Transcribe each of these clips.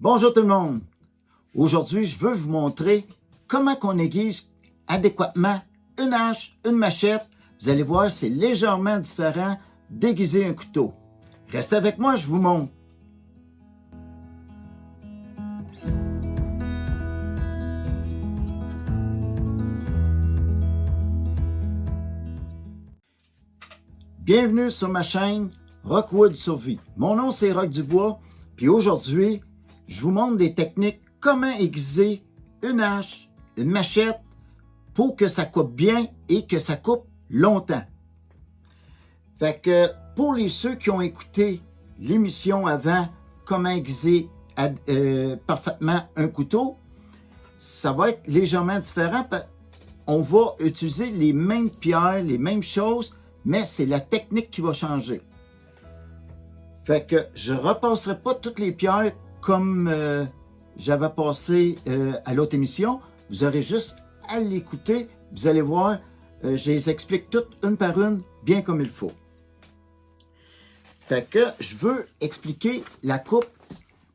Bonjour tout le monde! Aujourd'hui, je veux vous montrer comment on aiguise adéquatement une hache, une machette. Vous allez voir, c'est légèrement différent d'aiguiser un couteau. Restez avec moi, je vous montre. Bienvenue sur ma chaîne Rockwood Survie. Mon nom c'est Rock Dubois, puis aujourd'hui, je vous montre des techniques comment aiguiser une hache, une machette pour que ça coupe bien et que ça coupe longtemps. Fait que pour ceux qui ont écouté l'émission avant comment aiguiser parfaitement un couteau, ça va être légèrement différent. On va utiliser les mêmes pierres, les mêmes choses, mais c'est la technique qui va changer. Fait que je ne repasserai pas toutes les pierres comme j'avais passé à l'autre émission. Vous aurez juste à l'écouter. Vous allez voir, je les explique toutes une par une, bien comme il faut. Fait que je veux expliquer la coupe,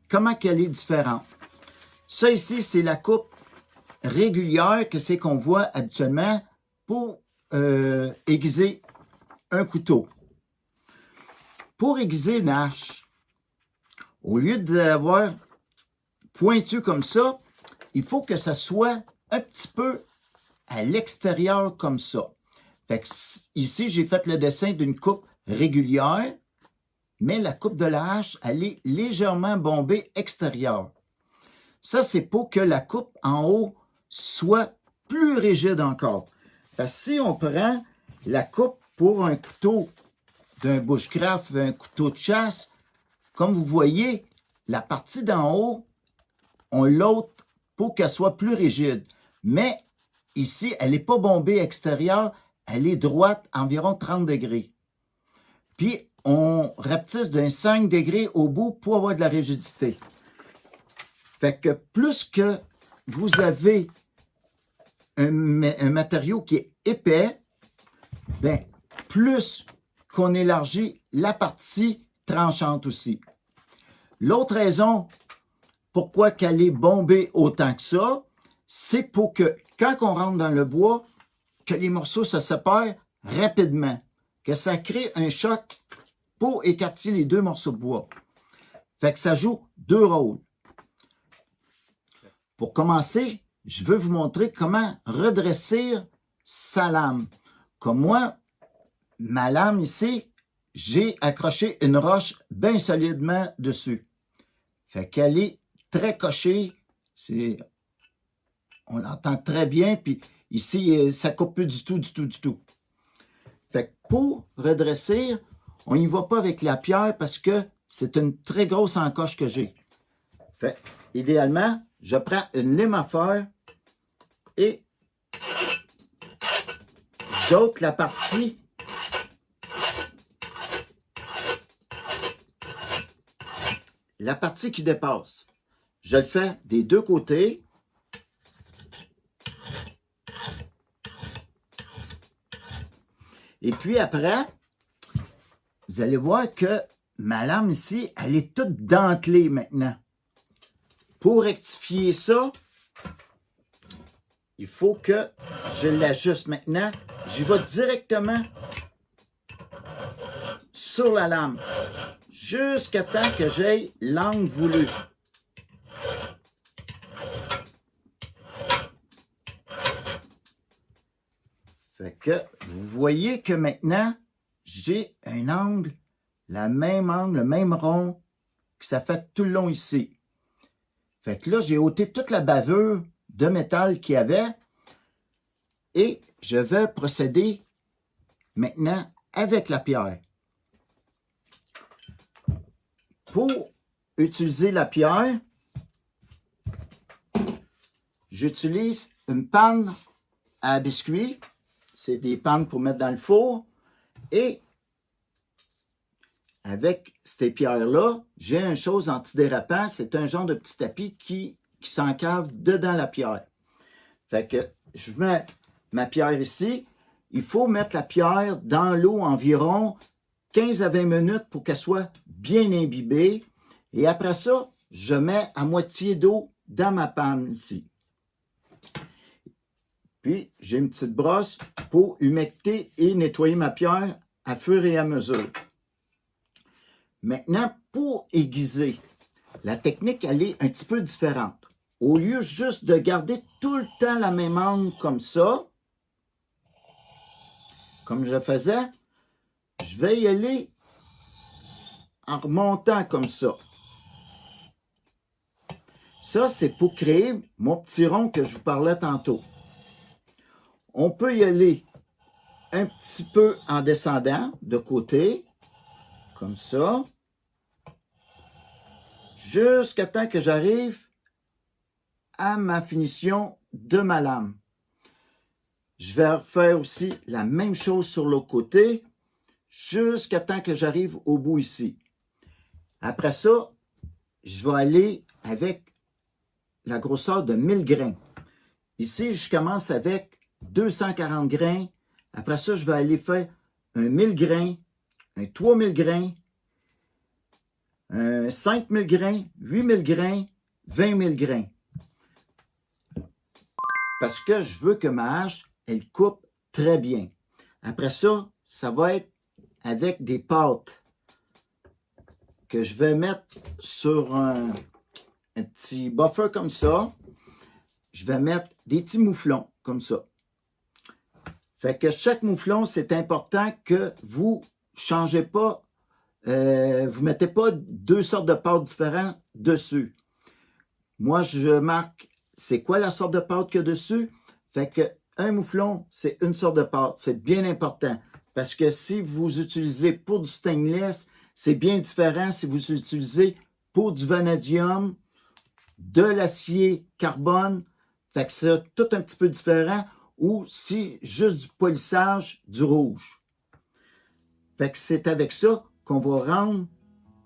comment qu'elle est différente. Ça ici, c'est la coupe régulière que c'est qu'on voit habituellement pour aiguiser un couteau. Pour aiguiser une hache, au lieu d'avoir pointu comme ça, il faut que ça soit un petit peu à l'extérieur comme ça. Fait que ici, j'ai fait le dessin d'une coupe régulière, mais la coupe de la hache, elle est légèrement bombée extérieure. Ça, c'est pour que la coupe en haut soit plus rigide encore. Parce que si on prend la coupe pour un couteau d'un bushcraft, un couteau de chasse, comme vous voyez, la partie d'en haut, on l'ôte pour qu'elle soit plus rigide. Mais ici, elle n'est pas bombée extérieure, elle est droite, environ 30 degrés. Puis, on rapetisse d'un 5 degrés au bout pour avoir de la rigidité. Fait que plus que vous avez un matériau qui est épais, bien, plus qu'on élargit la partie tranchante aussi. L'autre raison pourquoi qu'elle est bombée autant que ça, c'est pour que quand on rentre dans le bois, que les morceaux se séparent rapidement, que ça crée un choc pour écarter les deux morceaux de bois. Fait que ça joue deux rôles. Pour commencer, je veux vous montrer comment redresser sa lame. Comme moi, ma lame ici, j'ai accroché une roche bien solidement dessus. Fait qu'elle est très cochée. On l'entend très bien. Puis ici, ça ne coupe plus du tout. Fait que pour redresser, on n'y va pas avec la pierre parce que c'est une très grosse encoche que j'ai. Fait idéalement, je prends une lime à fer et j'ôte la partie qui dépasse. Je le fais des deux côtés. Et puis après, vous allez voir que ma lame ici, elle est toute dentelée maintenant. Pour rectifier ça, il faut que je l'ajuste maintenant. J'y vais directement sur la lame jusqu'à temps que j'aie l'angle voulu. Fait que vous voyez que maintenant, j'ai un angle, le même rond que ça fait tout le long ici. Fait que là, j'ai ôté toute la bavure de métal qu'il y avait et je vais procéder maintenant avec la pierre. Pour utiliser la pierre, j'utilise une panne à biscuits. C'est des pannes pour mettre dans le four. Et avec ces pierres-là, j'ai une chose antidérapant. C'est un genre de petit tapis qui s'encave dedans la pierre. Fait que je mets ma pierre ici. Il faut mettre la pierre dans l'eau environ 15 à 20 minutes pour qu'elle soit bien imbibée. Et après ça, je mets à moitié d'eau dans ma panne ici. Puis, j'ai une petite brosse pour humecter et nettoyer ma pierre à fur et à mesure. Maintenant, pour aiguiser, la technique, elle est un petit peu différente. Au lieu juste de garder tout le temps la même angle comme ça, comme je faisais, je vais y aller en remontant comme ça. Ça, c'est pour créer mon petit rond que je vous parlais tantôt. On peut y aller un petit peu en descendant de côté, comme ça, jusqu'à temps que j'arrive à ma finition de ma lame. Je vais faire aussi la même chose sur l'autre côté, jusqu'à temps que j'arrive au bout ici. Après ça, je vais aller avec la grosseur de 1000 grains. Ici, je commence avec 240 grains. Après ça, je vais aller faire un 1000 grains, un 3000 grains, un 5000 grains, 8000 grains, 20 000 grains. Parce que je veux que ma hache, elle coupe très bien. Après ça, ça va être avec des pâtes que je vais mettre sur un petit buffer comme ça. Je vais mettre des petits mouflons comme ça. Fait que chaque mouflon, c'est important que vous ne changez pas, vous ne mettez pas deux sortes de pâtes différentes dessus. Moi, je marque c'est quoi la sorte de pâte qu'il y a dessus. Fait que un mouflon, c'est une sorte de pâte. C'est bien important. Parce que si vous utilisez pour du stainless, c'est bien différent si vous utilisez pour du vanadium, de l'acier carbone. Fait que c'est tout un petit peu différent. Ou si juste du polissage, du rouge. Fait que c'est avec ça qu'on va rendre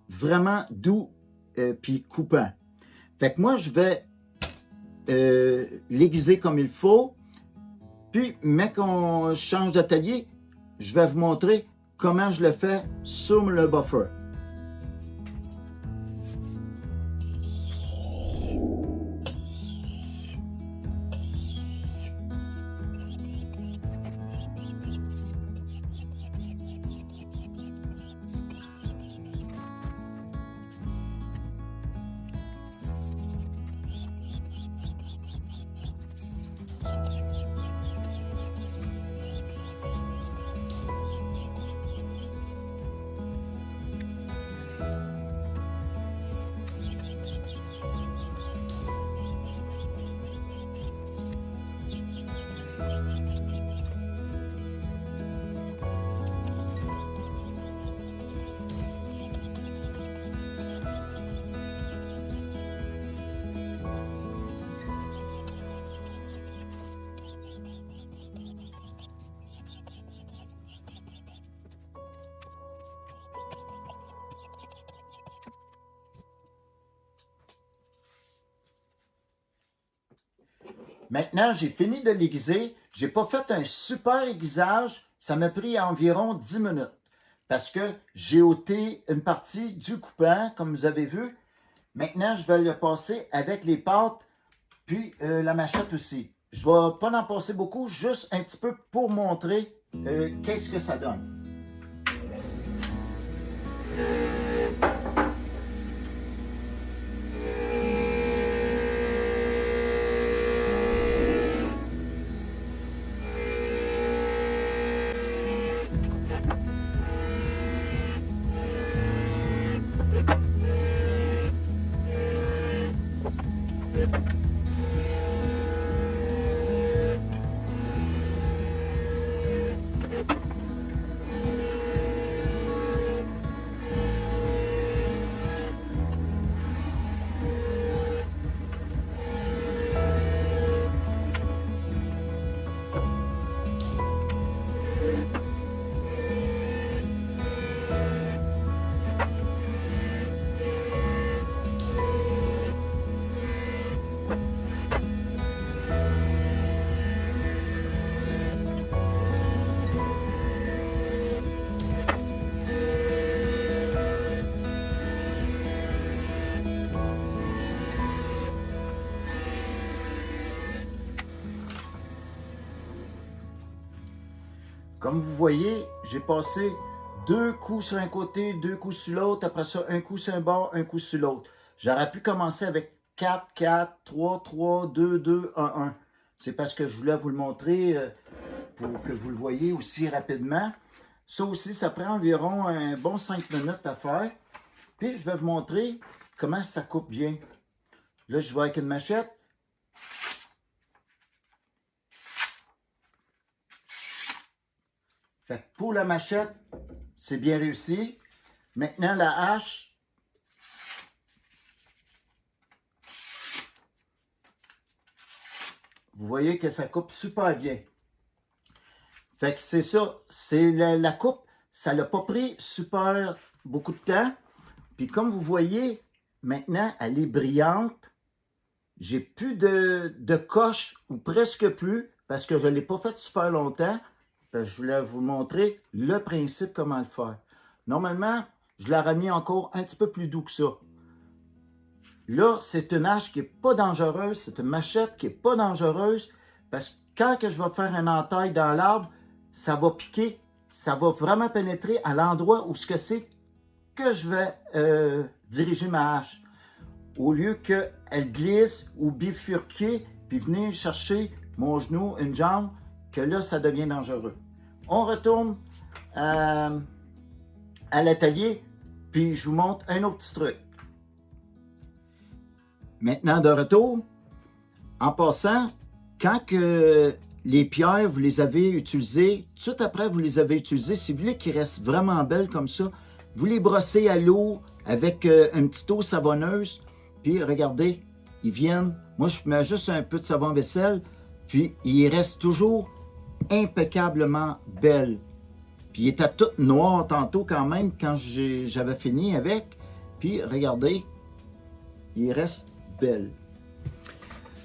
vraiment doux puis coupant. Fait que moi, je vais l'aiguiser comme il faut. Puis, mais qu'on change d'atelier, je vais vous montrer comment je le fais sur le buffer. Maintenant, j'ai fini de l'aiguiser. Je n'ai pas fait un super aiguisage. Ça m'a pris environ 10 minutes parce que j'ai ôté une partie du coupant, comme vous avez vu. Maintenant, je vais le passer avec les pâtes, puis la machette aussi. Je ne vais pas en passer beaucoup, juste un petit peu pour montrer qu'est-ce que ça donne. Comme vous voyez, j'ai passé 2 coups sur un côté, 2 coups sur l'autre, après ça, un coup sur un bord, un coup sur l'autre. J'aurais pu commencer avec 4, 4, 3, 3, 2, 2, 1, 1. C'est parce que je voulais vous le montrer pour que vous le voyez aussi rapidement. Ça aussi, ça prend environ un bon 5 minutes à faire. Puis, je vais vous montrer comment ça coupe bien. Là, je vais avec une machette. Fait que pour la machette, c'est bien réussi. Maintenant, la hache. Vous voyez que ça coupe super bien. Fait que c'est ça. C'est la coupe. Ça l'a pas pris super beaucoup de temps. Puis comme vous voyez, maintenant, elle est brillante. J'ai plus de coche, ou presque plus, parce que je ne l'ai pas fait super longtemps. Je voulais vous montrer le principe, comment le faire. Normalement, je l'aurais mis encore un petit peu plus doux que ça. Là, c'est une hache qui n'est pas dangereuse, c'est une machette qui n'est pas dangereuse, parce que quand que je vais faire un entaille dans l'arbre, ça va piquer, ça va vraiment pénétrer à l'endroit où ce que c'est que je vais diriger ma hache. Au lieu qu'elle glisse ou bifurquer, puis venir chercher mon genou, une jambe, que là, ça devient dangereux. On retourne à l'atelier, puis je vous montre un autre petit truc. Maintenant, de retour, en passant, quand que les pierres, vous les avez utilisées, tout de suite après, vous les avez utilisées, si vous voulez qu'ils restent vraiment belles comme ça, vous les brossez à l'eau avec une petite eau savonneuse, puis regardez, ils viennent, moi je mets juste un peu de savon vaisselle, puis ils restent toujours impeccablement belles. Puis il était tout noir tantôt quand même quand j'avais fini avec, puis regardez, il reste belle.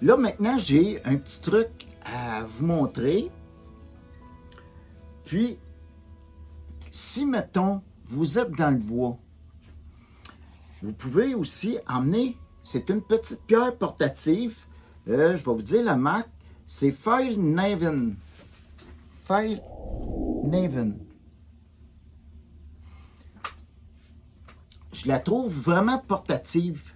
Là maintenant j'ai un petit truc à vous montrer. Puis si mettons vous êtes dans le bois, vous pouvez aussi emmener, c'est une petite pierre portative, je vais vous dire la marque, c'est Feilnaven. Feilnaven. Je la trouve vraiment portative,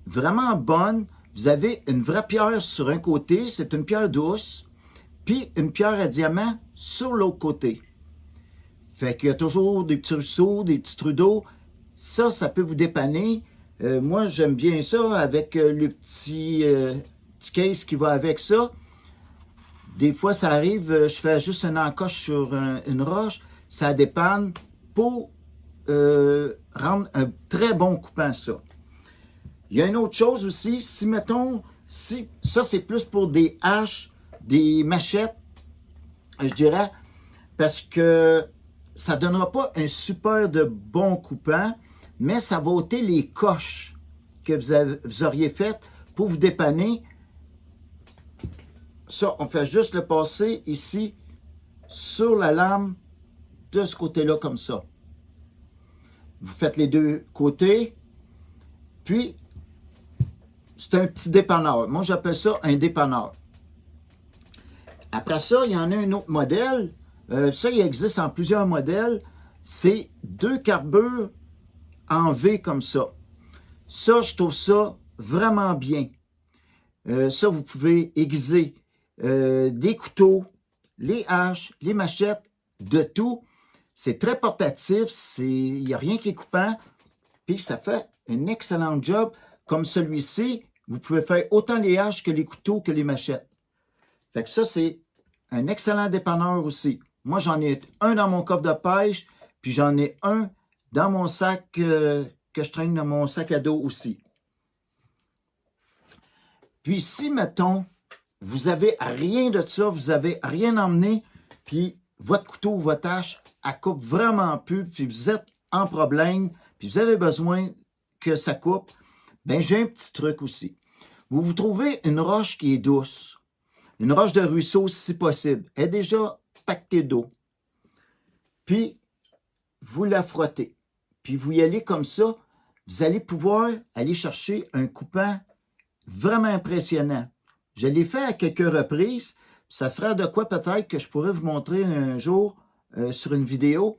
vraiment bonne. Vous avez une vraie pierre sur un côté, c'est une pierre douce, puis une pierre à diamant sur l'autre côté. Fait qu'il y a toujours des petits ruisseaux, des petits trous d'eau. Ça peut vous dépanner. Moi, j'aime bien ça avec le petit case qui va avec ça. Des fois, ça arrive, je fais juste une encoche sur une roche. Ça dépanne pour rendre un très bon coupant, ça. Il y a une autre chose aussi, si mettons, si ça c'est plus pour des haches, des machettes, je dirais, parce que ça ne donnera pas un super de bon coupant, mais ça va ôter les coches que vous auriez faites pour vous dépanner. Ça, on fait juste le passer ici sur la lame de ce côté-là comme ça. Vous faites les deux côtés, puis c'est un petit dépanneur. Moi, j'appelle ça un dépanneur. Après ça, il y en a un autre modèle. Ça, il existe en plusieurs modèles. C'est 2 carbures en V comme ça. Ça, je trouve ça vraiment bien. Ça, vous pouvez aiguiser des couteaux, les haches, les machettes, de tout. C'est très portatif. Il n'y a rien qui est coupant. Puis, ça fait un excellent job. Comme celui-ci, vous pouvez faire autant les haches que les couteaux que les machettes. Fait que ça, c'est un excellent dépanneur aussi. Moi, j'en ai un dans mon coffre de pêche, puis j'en ai un dans mon sac que je traîne dans mon sac à dos aussi. Puis si, mettons, vous avez rien de ça, vous avez rien emmené, puis votre couteau ou votre hache, elle coupe vraiment plus, puis vous êtes en problème, puis vous avez besoin que ça coupe, bien, j'ai un petit truc aussi. Vous trouvez une roche qui est douce, une roche de ruisseau si possible. Elle est déjà pactée d'eau. Puis, vous la frottez. Puis, vous y allez comme ça. Vous allez pouvoir aller chercher un coupant vraiment impressionnant. Je l'ai fait à quelques reprises. ça sera de quoi peut-être que je pourrais vous montrer un jour sur une vidéo,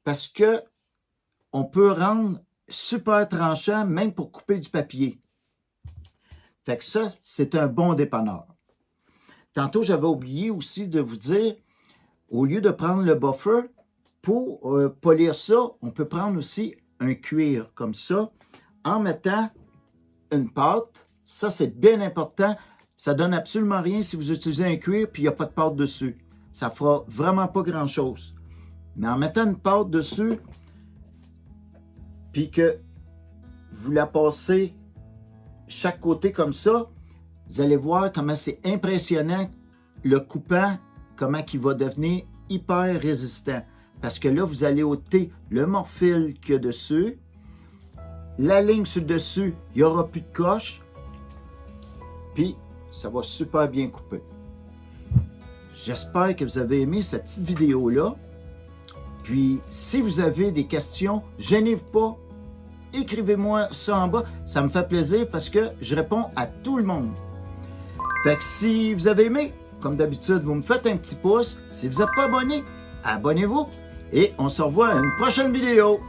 parce que on peut rendre super tranchant même pour couper du papier. Fait que ça, c'est un bon dépanneur. Tantôt, j'avais oublié aussi de vous dire, au lieu de prendre le buffer, pour polir ça, on peut prendre aussi un cuir comme ça, en mettant une pâte. Ça, c'est bien important. Ça donne absolument rien si vous utilisez un cuir puis il n'y a pas de pâte dessus. Ça fera vraiment pas grand-chose. Mais en mettant une pâte dessus, puis que vous la passez chaque côté comme ça, vous allez voir comment c'est impressionnant le coupant, comment il va devenir hyper résistant. Parce que là, vous allez ôter le morphile qu'il y a dessus. La ligne sur le dessus, il n'y aura plus de coche. Puis, ça va super bien couper. J'espère que vous avez aimé cette petite vidéo-là. Puis, si vous avez des questions, gênez-vous pas. Écrivez-moi ça en bas. Ça me fait plaisir parce que je réponds à tout le monde. Fait que si vous avez aimé, comme d'habitude, vous me faites un petit pouce. Si vous n'êtes pas abonné, abonnez-vous. Et on se revoit à une prochaine vidéo.